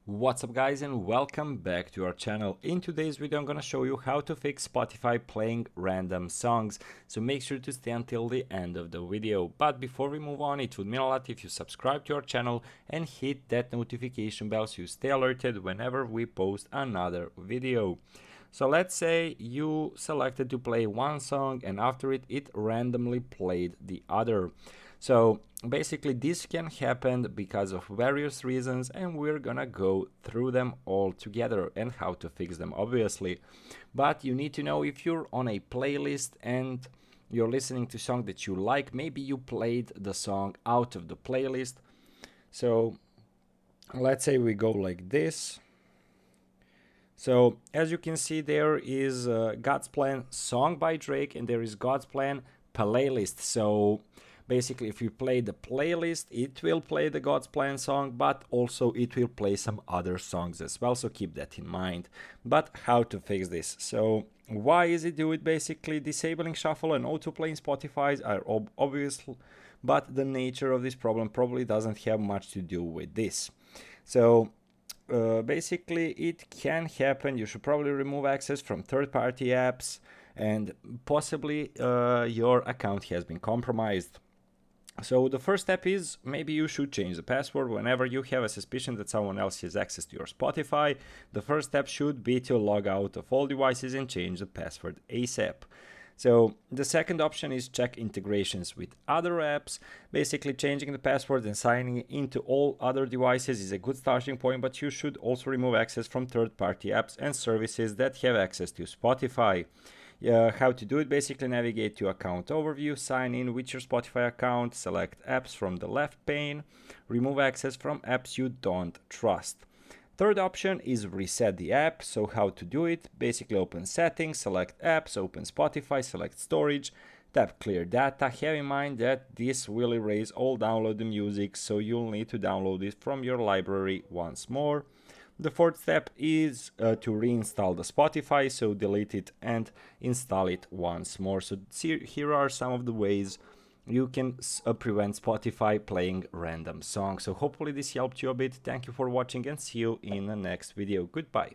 What's up guys, and welcome back to our channel. In today's video I'm gonna show you how to fix Spotify playing random songs, so make sure to stay until the end of the video. But before we move on, it would mean a lot if you subscribe to our channel and hit that notification bell so you stay alerted whenever we post another video. So let's say you selected to play one song and after it randomly played the other. So basically this can happen because of various reasons, and we're gonna go through them all together and how to fix them, obviously. But you need to know, if you're on a playlist and you're listening to a song that you like, maybe you played the song out of the playlist. So let's say we go like this. So as you can see, there is God's Plan song by Drake and there is God's Plan playlist. So basically if you play the playlist, it will play the God's Plan song, but also it will play some other songs as well, so keep that in mind. But how to fix this? So why is it do it? Basically disabling shuffle and autoplay in Spotify are obvious, but the nature of this problem probably doesn't have much to do with this. So basically it can happen. You should probably remove access from third-party apps, and possibly your account has been compromised. So the first step is, maybe you should change the password whenever you have a suspicion that someone else has access to your Spotify. The first step should be to log out of all devices and change the password ASAP. So the second option is check integrations with other apps. Basically changing the password and signing into all other devices is a good starting point, but you should also remove access from third-party apps and services that have access to Spotify. How to do it? Basically navigate to account overview, sign in with your Spotify account, select apps from the left pane, remove access from apps you don't trust. Third option is reset the app. So how to do it? Basically open settings, select apps, open Spotify, select storage, tap clear data. Have in mind that this will erase all downloaded music, so you'll need to download it from your library once more. The fourth step is to reinstall the Spotify, so delete it and install it once more. So here are some of the ways you can prevent Spotify playing random songs. So hopefully this helped you a bit. Thank you for watching and see you in the next video. Goodbye.